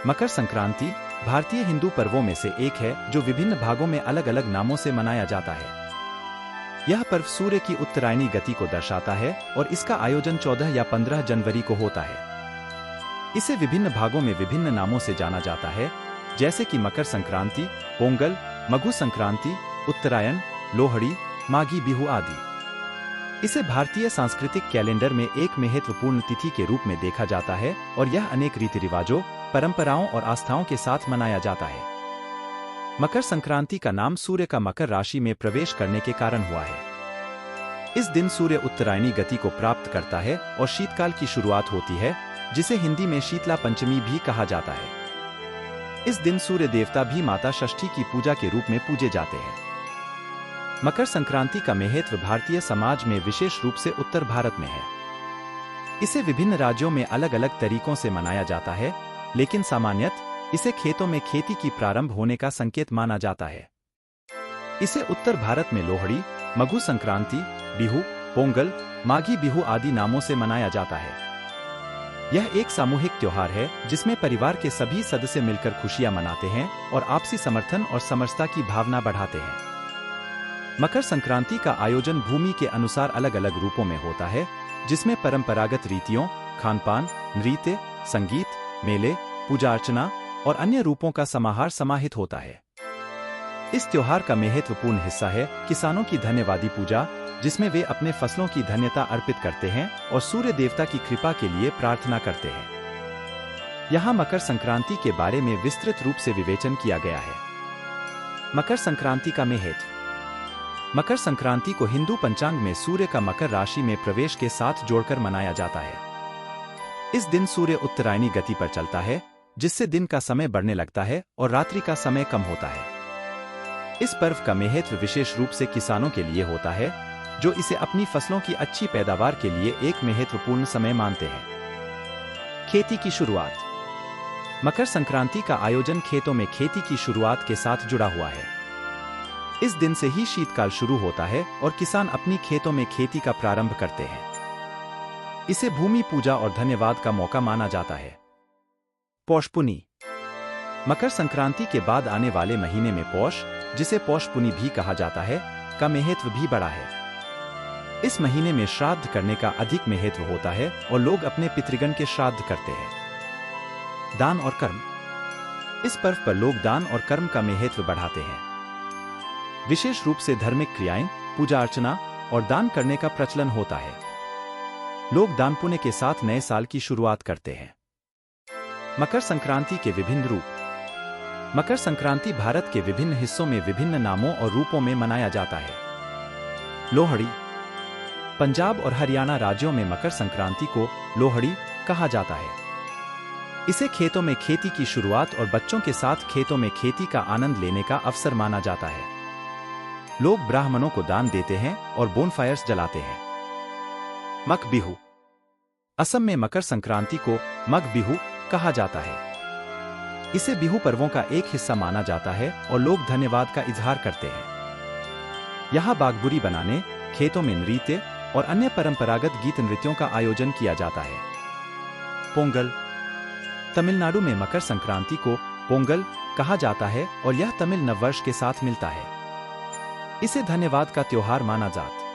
मकर संक्रांति भारतीय हिंदू पर्वों में से एक है जो विभिन्न भागों में अलग अलग नामों से मनाया जाता है। यह पर्व सूर्य की उत्तरायणी गति को दर्शाता है और इसका आयोजन 14 या 15 जनवरी को होता है। इसे विभिन्न भागों में विभिन्न नामों से जाना जाता है, जैसे कि मकर संक्रांति, पोंगल, मघु संक्रांति, उत्तरायण, लोहड़ी, माघी बिहू आदि। इसे भारतीय सांस्कृतिक कैलेंडर में एक महत्वपूर्ण तिथि के रूप में देखा जाता है और यह अनेक रीति रिवाजों, परंपराओं और आस्थाओं के साथ मनाया जाता है। मकर संक्रांति का नाम सूर्य का मकर राशि में प्रवेश करने के कारण हुआ है। इस दिन सूर्य उत्तरायणी गति को प्राप्त करता है और शीतकाल की शुरुआत होती है, जिसे हिंदी में शीतला पंचमी भी कहा जाता है। इस दिन सूर्य देवता भी माता षष्ठी की पूजा के रूप में पूजे जाते हैं। मकर संक्रांति का महत्व भारतीय समाज में विशेष रूप से उत्तर भारत में है। इसे विभिन्न राज्यों में अलग अलग तरीकों से मनाया जाता है, लेकिन सामान्यतः इसे खेतों में खेती की प्रारंभ होने का संकेत माना जाता है। इसे उत्तर भारत में लोहड़ी, मघु संक्रांति, बिहू, पोंगल, माघी बिहू आदि नामों से मनाया जाता है। यह एक सामूहिक त्योहार है जिसमें परिवार के सभी सदस्य मिलकर खुशियां मनाते हैं और आपसी समर्थन और समरसता की भावना बढ़ाते हैं। मकर संक्रांति का आयोजन भूमि के अनुसार अलग अलग रूपों में होता है, जिसमें परंपरागत रीतियों, खानपान, नृत्य, संगीत, मेले, पूजा अर्चना और अन्य रूपों का समाहार समाहित होता है। इस त्योहार का महत्वपूर्ण हिस्सा है किसानों की धन्यवादी पूजा, जिसमें वे अपने फसलों की धन्यता अर्पित करते हैं और सूर्य देवता की कृपा के लिए प्रार्थना करते हैं। यहाँ मकर संक्रांति के बारे में विस्तृत रूप से विवेचन किया गया है। मकर संक्रांति का महत्व। मकर संक्रांति को हिंदू पंचांग में सूर्य का मकर राशि में प्रवेश के साथ जोड़कर मनाया जाता है। इस दिन सूर्य उत्तरायणी गति पर चलता है, जिससे दिन का समय बढ़ने लगता है और रात्रि का समय कम होता है। इस पर्व का महत्व विशेष रूप से किसानों के लिए होता है, जो इसे अपनी फसलों की अच्छी पैदावार के लिए एक महत्वपूर्ण समय मानते हैं। खेती की शुरुआत। मकर संक्रांति का आयोजन खेतों में खेती की शुरुआत के साथ जुड़ा हुआ है। इस दिन से ही शीतकाल शुरू होता है और किसान अपनी खेतों में खेती का प्रारंभ करते हैं। इसे भूमि पूजा और धन्यवाद का मौका माना जाता है। पौष पुनी। मकर संक्रांति के बाद आने वाले महीने में पौष, जिसे पौष पुनी भी कहा जाता है, का महत्व भी बड़ा है। इस महीने में श्राद्ध करने का अधिक महत्व होता है और लोग अपने पितृगण के श्राद्ध करते हैं। दान और कर्म। इस पर्व पर लोग दान और कर्म का महत्व बढ़ाते हैं। विशेष रूप से धार्मिक क्रियाएं, पूजा अर्चना और दान करने का प्रचलन होता है। लोग दान पुण्य के साथ नए साल की शुरुआत करते हैं। मकर संक्रांति के विभिन्न रूप। मकर संक्रांति भारत के विभिन्न हिस्सों में विभिन्न नामों और रूपों में मनाया जाता है। लोहड़ी। पंजाब और हरियाणा राज्यों में मकर संक्रांति को लोहड़ी कहा जाता है। इसे खेतों में खेती की शुरुआत और बच्चों के साथ खेतों में खेती का आनंद लेने का अवसर माना जाता है। लोग ब्राह्मणों को दान देते हैं और बोनफायर्स जलाते हैं। मघ बिहू। असम में मकर संक्रांति को मघ बिहू कहा जाता है। इसे बिहू पर्वों का एक हिस्सा माना जाता है और लोग धन्यवाद का इजहार करते हैं। यहाँ बागबुरी बनाने, खेतों में नृत्य और अन्य परंपरागत गीत नृत्यों का आयोजन किया जाता है। पोंगल। तमिलनाडु में मकर संक्रांति को पोंगल कहा जाता है और यह तमिल नववर्ष के साथ मिलता है। इसे धन्यवाद का त्योहार माना जाता है।